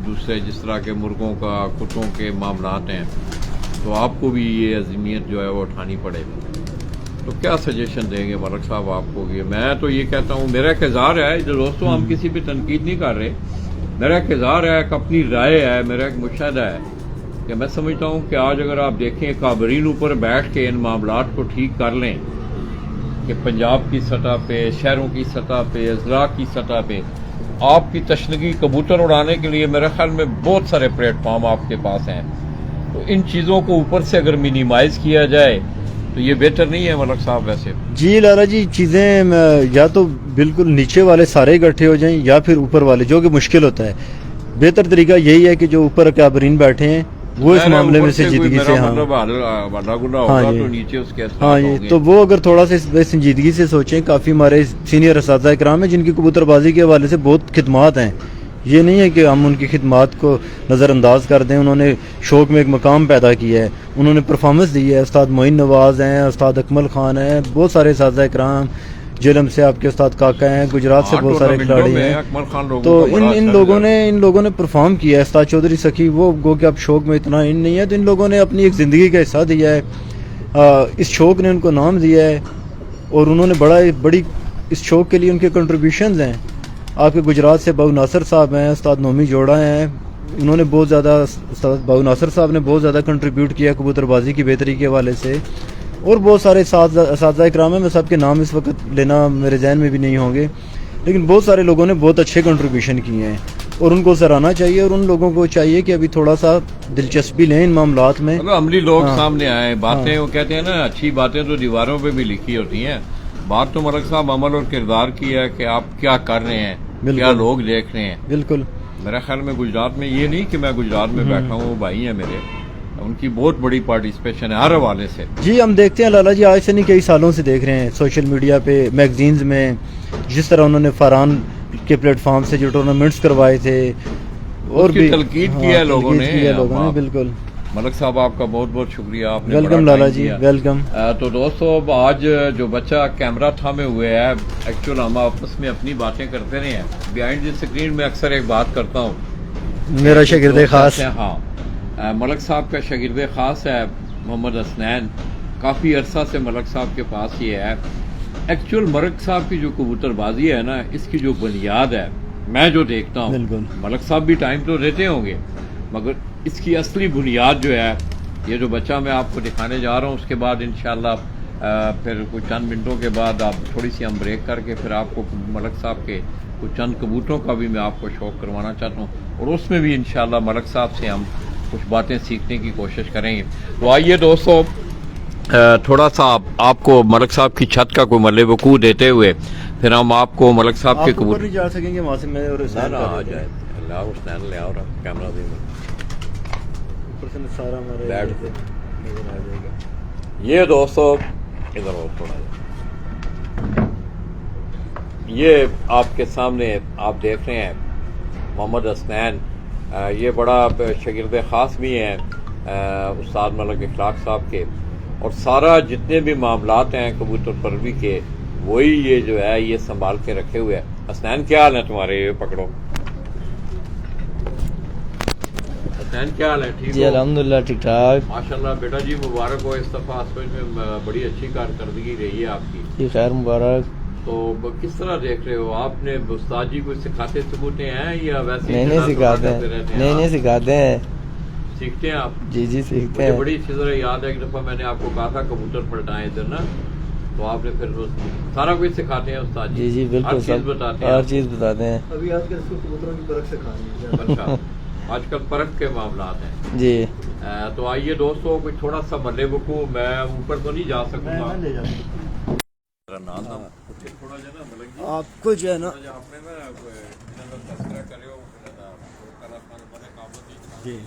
دوسرے جس طرح کے مرغوں کا کتوں کے معاملات ہیں تو آپ کو بھی یہ عظمیت جو ہے وہ اٹھانی پڑے گی. تو کیا سجیشن دیں گے ملک صاحب آپ کو؟ یہ میں تو یہ کہتا ہوں, میرا ایک اظہار ہے جو دوستوں, ہم کسی پہ تنقید نہیں کر رہے, میرا ایک اظہار ہے, ایک اپنی رائے ہے, میرا ایک مشاہدہ ہے کہ میں سمجھتا ہوں کہ آج اگر آپ دیکھیں کابرین اوپر بیٹھ کے ان معاملات کو ٹھیک کر لیں کہ پنجاب کی سطح پہ, شہروں کی سطح پہ, اضلاع کی سطح پہ آپ کی تشنگی کبوتر اڑانے کے لیے میرے خیال میں بہت سارے پلیٹ فارم آپ کے پاس ہیں. تو ان چیزوں کو اوپر سے اگر منیمائز کیا جائے تو یہ بہتر نہیں ہے ملک صاحب؟ ویسے جی لالا جی, چیزیں یا تو بالکل نیچے والے سارے اکٹھے ہو جائیں یا پھر اوپر والے, جو کہ مشکل ہوتا ہے. بہتر طریقہ یہی ہے کہ جو اوپر کابرین بیٹھے ہیں وہ اس معاملے میں سنجیدگی سے, ہاں جی, تو وہ اگر تھوڑا سا اس سنجیدگی سے سوچیں. کافی ہمارے سینئر اساتذہ اکرام ہیں جن کی کبوتر بازی کے حوالے سے بہت خدمات ہیں. یہ نہیں ہے کہ ہم ان کی خدمات کو نظر انداز کر دیں. انہوں نے شوق میں ایک مقام پیدا کیا ہے, انہوں نے پرفارمنس دی ہے. استاد معین نواز ہیں, استاد اکمل خان ہیں, بہت سارے اساتذہ اکرام, جیلم سے آپ کے استاد کاکا ہیں, گجرات سے بہت سارے کھلاڑی ہیں. تو ان لوگوں نے پرفارم کیا ہے. استاد چودھری سکھی وہ گو کہ اب شوق میں اتنا ان نہیں ہے, تو ان لوگوں نے اپنی ایک زندگی کا حصہ دیا ہے. اس شوق نے ان کو نام دیا ہے اور انہوں نے بڑی اس شوق کے لیے ان کے کنٹریبیوشنز ہیں. آپ کے گجرات سے باؤ ناصر صاحب ہیں, استاد نومی جوڑا ہیں, انہوں نے بہت زیادہ, استاد باؤ ناصر صاحب نے بہت زیادہ کنٹریبیوٹ کیا کبوتر بازی کی بہتری کے حوالے سے, اور بہت سارے اساتذہ اکرام ہیں. میں سب کے نام اس وقت لینا میرے ذہن میں بھی نہیں ہوں گے, لیکن بہت سارے لوگوں نے بہت اچھے کنٹریبیوشن کیے ہیں اور ان کو سراہنا چاہیے. اور ان لوگوں کو چاہیے کہ ابھی تھوڑا سا دلچسپی لیں ان معاملات میں. عملی لوگ سامنے آئے, باتیں وہ کہتے ہیں نا, اچھی باتیں تو دیواروں پہ بھی لکھی ہوتی ہیں, بات تو ملک صاحب عمل اور کردار کی ہے کہ آپ کیا کر رہے ہیں, کیا لوگ دیکھ رہے ہیں. بالکل, میرا خیال میں گجرات میں یہ نہیں کہ میں گجرات میں بیٹھا ہوں, وہ بھائی ہیں میرے, ان کی بہت بڑی پارٹیسپیشن ہے ہر حوالے سے. جی ہم دیکھتے ہیں لالا جی, آج سے نہیں کئی سالوں سے دیکھ رہے ہیں سوشل میڈیا پہ, میگزینز میں, جس طرح انہوں نے فاران کے پلیٹ فارم سے جو ٹورنامنٹس کروائے تھے اور بھی تنقید کی ہے لوگوں نے. بالکل ملک صاحب آپ کا بہت بہت شکریہ, آپ نے ویلکم لالا جی, ویلکم. تو دوستو آج جو بچہ کیمرہ تھامے ہوئے ہے, ایکچوئل ہم آپس میں اپنی باتیں کرتے رہے ہیں بیہائنڈ دی اسکرین میں, اکثر ایک بات کرتا ہوں, میرا شاگرد خاص, ہاں ملک صاحب کا شاگرد خاص ہے محمد حسنین, کافی عرصہ سے ملک صاحب کے پاس یہ ہے. ایکچوئل ملک صاحب کی جو کبوتر بازی ہے نا, اس کی جو بنیاد ہے, میں جو دیکھتا ہوں, ملک صاحب بھی ٹائم تو دیتے ہوں گے, مگر اس کی اصلی بنیاد جو ہے, یہ جو بچہ میں آپ کو دکھانے جا رہا ہوں, اس کے بعد انشاءاللہ پھر کچھ چند منٹوں کے بعد آپ تھوڑی سی ہم بریک کر کے پھر آپ کو ملک صاحب کے کچھ چند کبوتروں کا بھی میں آپ کو شوق کروانا چاہتا ہوں, اور اس میں بھی انشاءاللہ ملک صاحب سے ہم کچھ باتیں سیکھنے کی کوشش کریں گے. تو آئیے دوستو, تھوڑا سا آپ کو ملک صاحب کی چھت کا کوئی ملے وقوع دیتے ہوئے پھر ہم آپ کو ملک صاحب کے کبوتر نہیں جا سکیں گے وہاں سے. میں آ جائے اللہ حسنین لے آؤ کیمرہ دے یہ دوستو ادھر ہو تھوڑا, یہ آپ کے سامنے آپ دیکھ رہے ہیں محمد حسنین, یہ بڑا شاگرد خاص بھی ہیں استاد ملک اخلاق صاحب کے, اور سارا جتنے بھی معاملات ہیں کبوتر پروی کے وہی یہ جو ہے یہ سنبھال کے رکھے ہوئے ہیں. حسنین کیا حال ہے تمہارے؟ یہ پکڑو حسنین, کیا حال ہے؟ ٹھیک جی الحمدللہ ٹھیک ٹھاک ماشاءاللہ. بیٹا جی مبارک ہو, اس دفعہ اسپیج میں بڑی اچھی کارکردگی رہی ہے آپ کی. جی خیر مبارک. تو کس طرح دیکھ رہے ہو آپ نے, استاد جی کوئی سکھاتے ثبوتے ہیں یا ویسے نہیں سکھاتے ہیں, نہیں سکھاتے ہیں, سیکھتے ہیں آپ؟ جی سیکھتے ہیں. بڑی اچھی طرح یاد ہے ایک دفعہ میں نے آپ کو کہا تھا کبوتر پلٹائیں ادھر نا, تو آپ نے پھر سارا کچھ سکھاتے ہیں استاد جی. جی بالکل, ہر چیز بتاتے ہیں, ہر چیز بتاتے ہیں. ابھی آج کل کبوتروں کی پرکھ سکھانی ہے. اچھا, آج کل پرکھ کے معاملات ہیں. جی تو آئیے دوستوں, کوئی تھوڑا سا ملے وقوع, میں اوپر تو نہیں جا سکوں گا, آپ کو جو ہے نا جی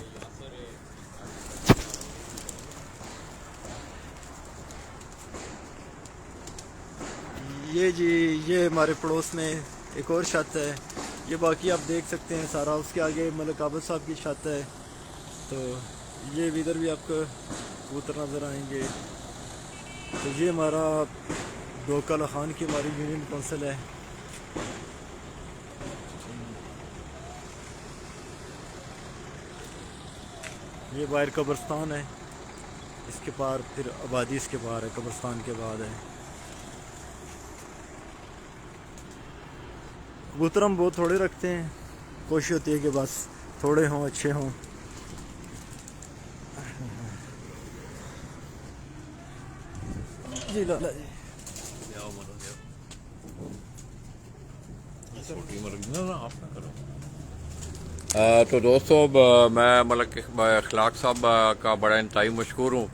یہ جی یہ ہمارے پڑوس میں ایک اور چھت ہے, یہ باقی آپ دیکھ سکتے ہیں سارا. اس کے آگے ملک عابد صاحب کی چھت ہے. تو یہ بھی ادھر بھی آپ کو کبوتر نظر آئیں گے. تو یہ ہمارا ڈوکا خان کی ہماری یونین کونسل ہے. یہ باہر قبرستان ہے, اس کے پار پھر آبادی اس کے باہر ہے, قبرستان کے بعد ہے. کبوتر ہم بہت تھوڑے رکھتے ہیں, کوشش ہوتی ہے کہ بس تھوڑے ہوں, اچھے ہوں. جی لالا جی تو دوستو میں ملک اخلاق صاحب کا بڑا انتہائی مشکور ہوں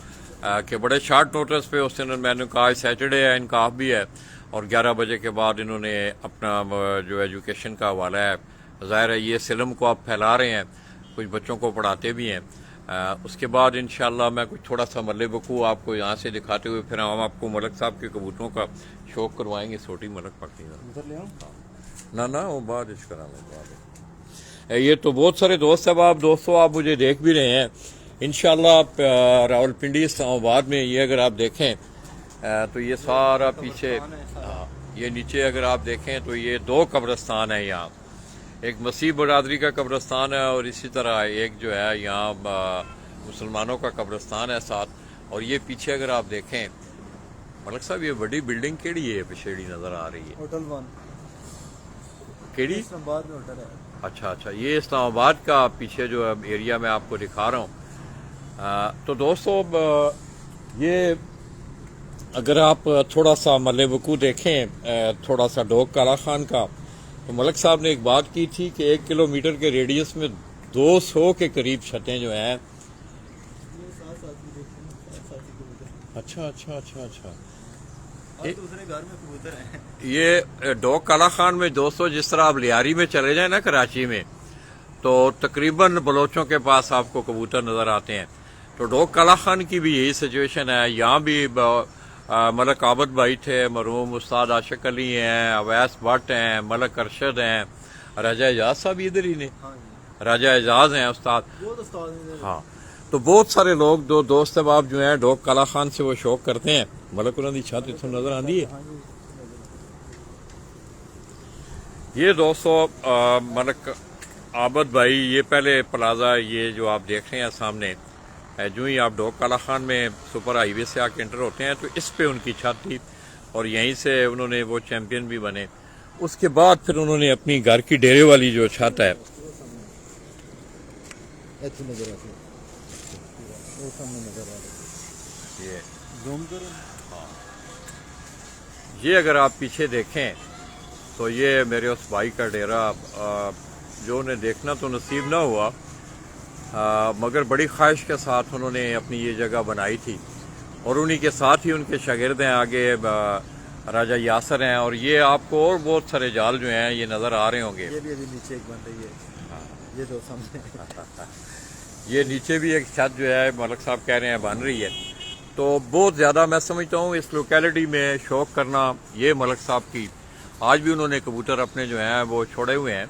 کہ بڑے شارٹ نوٹس پہ اس دن میں نے کہا سیٹرڈے ہے, ان کا آف بھی ہے, اور 11 بجے کے بعد انہوں نے اپنا جو ایجوکیشن کا حوالہ ہے, ظاہر ہے یہ سلم کو آپ پھیلا رہے ہیں, کچھ بچوں کو پڑھاتے بھی ہیں. اس کے بعد انشاءاللہ میں کچھ تھوڑا سا ملے بکو آپ کو یہاں سے دکھاتے ہوئے پھر ہم آپ کو ملک صاحب کے کبوتروں کا شوق کروائیں گے. چھوٹی ملک پڑتی ہے نہ وہ بعد اس کرا میں. یہ تو بہت سارے دوست احباب دوستوں آپ مجھے دیکھ بھی رہے ہیں انشاءاللہ. آپ راول پنڈی اسلام آباد میں یہ اگر آپ دیکھیں تو یہ سارا پیچھے یہ نیچے اگر آپ دیکھیں تو یہ 2 قبرستان ہیں یہاں. ایک مسیح برادری کا قبرستان ہے اور اسی طرح ایک جو ہے یہاں مسلمانوں کا قبرستان ہے ساتھ. اور یہ پیچھے اگر آپ دیکھیں ملک صاحب یہ بڑی بلڈنگ کیڑی ہے پچھیڑی نظر آ رہی ہے؟ ہوٹل 1 کیڑی؟ اسلام آباد میں ہوٹل ہے. اچھا یہ اسلام آباد کا پیچھے جو ایریا میں آپ کو دکھا رہا ہوں. تو دوستو یہ اگر آپ تھوڑا سا ملے وقوع دیکھیں تھوڑا سا ڈوک کالا خان کا, تو ملک صاحب نے ایک بات کی تھی کہ 1 کلومیٹر کے ریڈیس میں 200 کے قریب چھتیں جو ہیں. اچھا دوسرے گھر میں کبوتر ہیں. یہ ڈوک کالا خان میں دوستو جس طرح آپ لیاری میں چلے جائیں نا کراچی میں, تو تقریباً بلوچوں کے پاس آپ کو کبوتر نظر آتے ہیں. تو ڈوک کالا خان کی بھی یہی سچویشن ہے. یہاں بھی ملک عابد بھائی تھے, مرحوم استاد عاشق علی ہیں, اویس بٹ ہیں, ملک ارشد ہیں, راجہ اعجاز صاحب ادھر ہی نے, راجہ اعجاز ہیں استاد. ہاں تو بہت سارے لوگ دو دوست احباب جو ہیں ڈوک کالا خان سے وہ شوق کرتے ہیں. ملک انہوں نے چھت اتوں نظر آندی ہے. یہ دوستو ملک عابد بھائی یہ پہلے پلازا یہ جو آپ دیکھ رہے ہیں سامنے, جو ہی آپ ڈوک کالا خان میں سپر ہائی وے سے آ کے انٹر ہوتے ہیں تو اس پہ ان کی چھت تھی, اور یہیں سے انہوں نے وہ چیمپئن بھی بنے. اس کے بعد پھر انہوں نے اپنی گھر کی ڈیرے والی جو چھت ہے یہ اگر آپ پیچھے دیکھیں تو یہ میرے اس بھائی کا ڈیرا جو انہیں دیکھنا تو نصیب نہ ہوا, مگر بڑی خواہش کے ساتھ انہوں نے اپنی یہ جگہ بنائی تھی. اور انہی کے ساتھ ہی ان کے شاگرد ہیں آگے راجہ یاسر ہیں, اور یہ آپ کو اور بہت سارے جال جو ہیں یہ نظر آ رہے ہوں گے. یہ بھی ابھی نیچے ایک بن رہی ہے, یہ دو سامنے. یہ نیچے بھی ایک چھت جو ہے ملک صاحب کہہ رہے ہیں بن رہی ہے. تو بہت زیادہ میں سمجھتا ہوں اس لوکیلٹی میں شوق کرنا یہ ملک صاحب کی. آج بھی انہوں نے کبوتر اپنے جو ہیں وہ چھوڑے ہوئے ہیں.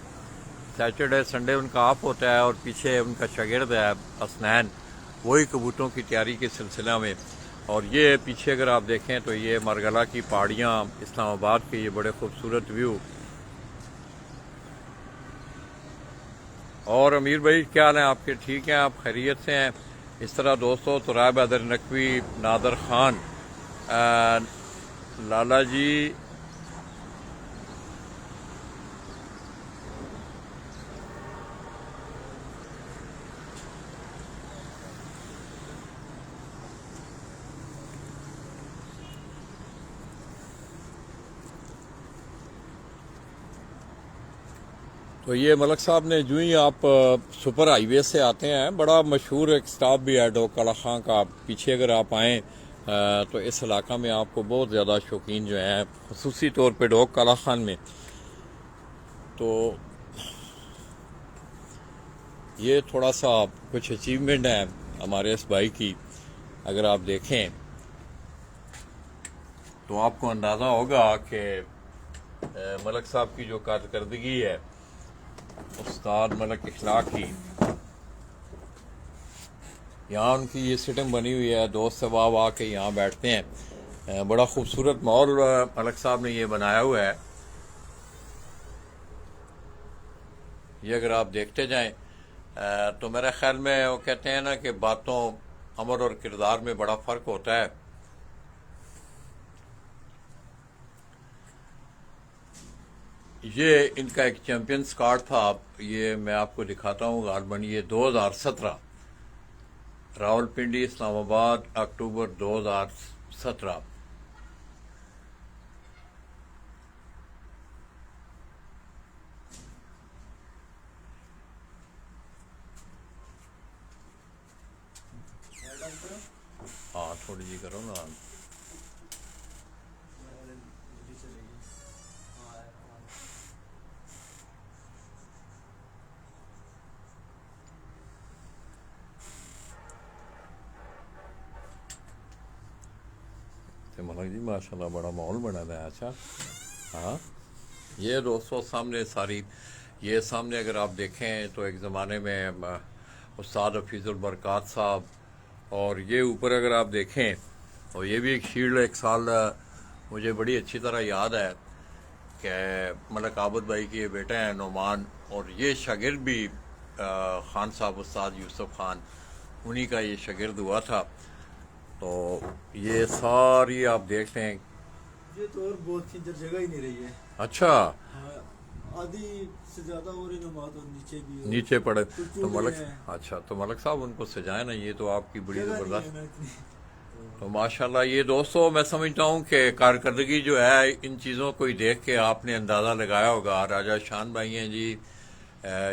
سیٹرڈے سنڈے ان کا آف ہوتا ہے, اور پیچھے ان کا شاگرد ہے اسنین, وہی کبوتروں کی تیاری کے سلسلہ میں. اور یہ پیچھے اگر آپ دیکھیں تو یہ مرگلہ کی پہاڑیاں, اسلام آباد کے یہ بڑے خوبصورت ویو. اور امیر بھائی کیا حال ہیں آپ کے؟ ٹھیک ہیں آپ, خیریت سے ہیں؟ اس طرح دوستو ترائب حیدر نقوی, نادر خان, لالا جی, تو یہ ملک صاحب نے جو ہی آپ سپر ہائی وے سے آتے ہیں, بڑا مشہور ایک سٹاپ بھی ہے ڈوک کالا خان کا. پیچھے اگر آپ آئیں تو اس علاقہ میں آپ کو بہت زیادہ شوقین جو ہیں خصوصی طور پہ ڈوک کالا خان میں. تو یہ تھوڑا سا کچھ اچیومنٹ ہے ہمارے اس بھائی کی, اگر آپ دیکھیں تو آپ کو اندازہ ہوگا کہ ملک صاحب کی جو کارکردگی ہے استاد ملک اخلاق کی، یہاں ان کی یہ سٹنگ بنی ہوئی ہے، دوست احباب آ کے یہاں بیٹھتے ہیں، بڑا خوبصورت ماحول ملک صاحب نے یہ بنایا ہوا ہے. یہ اگر آپ دیکھتے جائیں تو میرے خیال میں وہ کہتے ہیں نا کہ باتوں عمل اور کردار میں بڑا فرق ہوتا ہے. یہ ان کا ایک چیمپئنز کارڈ تھا، یہ میں آپ کو دکھاتا ہوں غالباً یہ 2017 راول پنڈی اسلام آباد اکتوبر 2017. ہاں تھوڑی جی کرو نا. ملک جی ماشاء اللہ بڑا ماحول بنا ہوا ہے. اچھا ہاں یہ دوستوں سامنے ساری یہ سامنے اگر آپ دیکھیں تو ایک زمانے میں استاد حفیظ البرکات صاحب، اور یہ اوپر اگر آپ دیکھیں اور یہ بھی ایک شیلڈ ایک سال مجھے بڑی اچھی طرح یاد ہے کہ ملک عابد بھائی کے بیٹے ہیں نعمان، اور یہ شاگرد بھی خان صاحب استاد یوسف خان انہی کا یہ شاگرد ہوا تھا. تو یہ ساری آپ دیکھ لیں. یہ تو اور بہت تھی ادھر جگہ ہی نہیں رہی ہے. اچھا آدھی سے زیادہ اور نماز اور نیچے بھی نیچے پڑے کچھ تو ملک. ہیں. اچھا تو ملک صاحب ان کو سجائے نا، یہ تو آپ کی بڑی جگہ نہیں زبردست. ہے نا اتنی. تو ماشاءاللہ یہ دوستو میں سمجھتا ہوں کہ کارکردگی جو ہے ان چیزوں کو ہی دیکھ کے آپ نے اندازہ لگایا ہوگا. راجہ شان بھائی ہیں جی،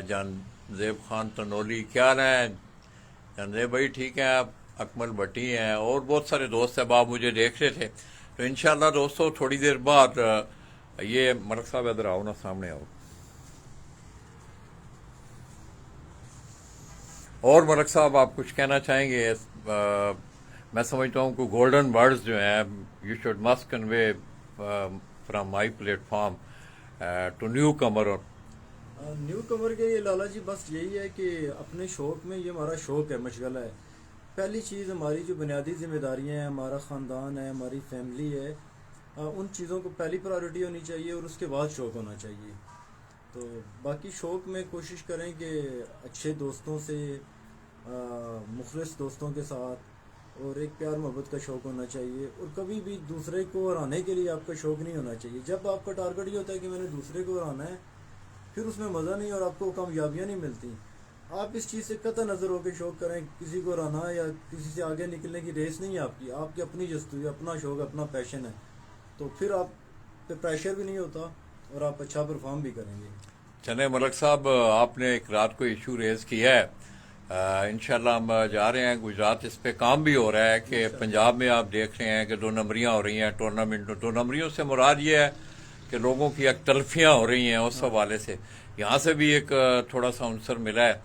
جان زیب خان تنولی کیا ہیں، جان زیب بھائی ٹھیک ہے، اکمل بھٹی ہیں، اور بہت سارے دوست احباب مجھے دیکھ رہے تھے. تو انشاءاللہ دوستو تھوڑی دیر بعد یہ ملک صاحب ادھر آؤ نا، سامنے آؤ. اور ملک صاحب آپ کچھ کہنا چاہیں گے؟ میں سمجھتا ہوں کہ گولڈن ورڈز جو ہیں you should must convey from my platform to newcomer. Newcomer کے یہ لالا جی بس یہی ہے کہ اپنے شوق میں، یہ ہمارا شوق ہے، مشغلہ ہے. پہلی چیز ہماری جو بنیادی ذمہ داریاں ہیں، ہمارا خاندان ہے، ہماری فیملی ہے، ان چیزوں کو پہلی پرائیورٹی ہونی چاہیے اور اس کے بعد شوق ہونا چاہیے. تو باقی شوق میں کوشش کریں کہ اچھے دوستوں سے، مخلص دوستوں کے ساتھ، اور ایک پیار محبت کا شوق ہونا چاہیے. اور کبھی بھی دوسرے کو ہرانے کے لیے آپ کا شوق نہیں ہونا چاہیے. جب آپ کا ٹارگٹ یہ ہوتا ہے کہ میں نے دوسرے کو ہرانا ہے، پھر اس میں مزہ نہیں اور آپ کو کامیابیاں نہیں ملتی. آپ اس چیز سے قطع نظر ہو کے شوق کریں. کسی کو ہرانا یا کسی سے آگے نکلنے کی ریس نہیں ہے آپ کی اپنی جستجو، اپنا شوق، اپنا پیشن ہے. تو پھر آپ پہ پریشر بھی نہیں ہوتا اور آپ اچھا پرفارم بھی کریں گے. چلیں ملک صاحب، آپ نے ایک رات کو ایشو ریز کیا ہے، انشاءاللہ ہم جا رہے ہیں گجرات. اس پہ کام بھی ہو رہا ہے کہ پنجاب میں آپ دیکھ رہے ہیں کہ 2 نمبریاں ہو رہی ہیں ٹورنامنٹ. 2 نمبریوں سے مراد یہ ہے کہ لوگوں کی ایک تلفیاں ہو رہی ہیں. اس حوالے سے یہاں سے بھی ایک تھوڑا سا عنصر ملا ہے.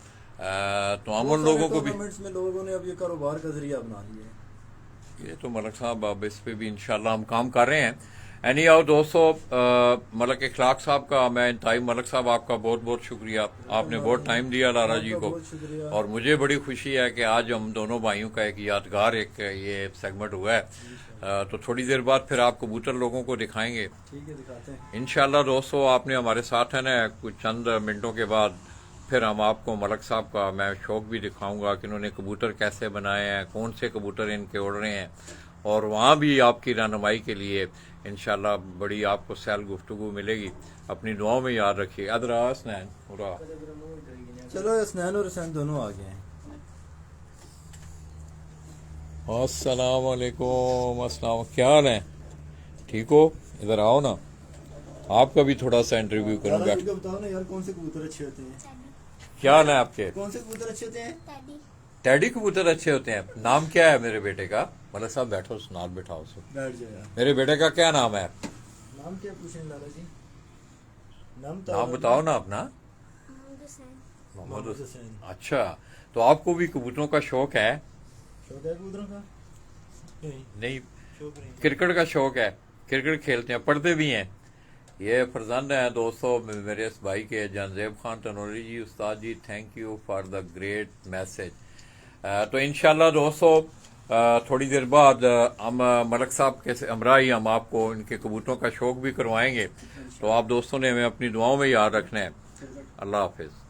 تو ہم ان لوگوں کو بھی، ٹورنامنٹس میں لوگوں نے اب یہ کاروبار کا ذریعہ بنا لیا ہے. یہ تو ملک صاحب اب اس پہ بھی انشاءاللہ ہم کام کر رہے ہیں. اینی آؤ دوستو، ملک اخلاق صاحب کا میں انتہائی، ملک صاحب آپ کا بہت بہت شکریہ، آپ نے بہت ٹائم دیا لالا جی کو. بہت شکریہ. اور مجھے بڑی خوشی ہے کہ آج ہم دونوں بھائیوں کا ایک یادگار ایک یہ سیگمنٹ ہوا ہے. تو تھوڑی دیر بعد پھر آپ کبوتر لوگوں کو دکھائیں گے ٹھیک ہے، دکھاتے ہیں انشاءاللہ. دوستو آپ نے ہمارے ساتھ ہے نا، کچھ چند منٹوں کے بعد پھر ہم آپ کو ملک صاحب کا میں شوق بھی دکھاؤں گا کہ انہوں نے کبوتر کیسے بنائے ہیں، کون سے کبوتر ان کے اڑ رہے ہیں. اور وہاں بھی آپ کی رہنمائی کے لیے انشاءاللہ بڑی آپ کو سیل گفتگو ملے گی. اپنی دعاؤں میں یاد رکھیے. ادھر آ حسنین، اڑا. چلو اسنین اور حسین دونوں آ گئے ہیں. السلام علیکم. السلام، کیا حال ہے؟ ٹھیک ہو؟ ادھر آؤ نا، آپ کا بھی تھوڑا سا انٹرویو کروں. لالا جی بیٹھ. کو بتاؤ نا یار، کون سے کبوتر اچھے ہوتے ہیں؟ کیا حال ہے آپ کے؟ کون سے کبوتر اچھے ہوتے ہیں؟ ٹیڈی کبوتر اچھے ہوتے ہیں. نام کیا ہے میرے بیٹے کا؟ ملک صاحب بیٹھو، سنال بٹھاؤ اسے. بیٹھ جائے. میرے بیٹے کا کیا نام ہے؟ نام کیا پوچھیں لالا جی؟ نام بتاؤ نا اپنا. محمد حسین. اچھا، تو آپ کو بھی کبوتروں کا شوق ہے؟ شوق ہے کبوتروں کا؟ نہیں، شوق نہیں. کرکٹ کا شوق ہے؟ کرکٹ کھیلتے ہیں، پڑھتے بھی ہیں. یہ فرزند ہیں دوستو میرے اس بھائی کے جنزیب خان تنوری جی. استاد جی thank you for the great message. تو انشاءاللہ دوستو تھوڑی دیر بعد ہم ملک صاحب کے ہمراہ ہی ہم آپ کو ان کے کبوتروں کا شوق بھی کروائیں گے. تو آپ دوستوں نے ہمیں اپنی دعاؤں میں یاد رکھنا ہے. اللہ حافظ.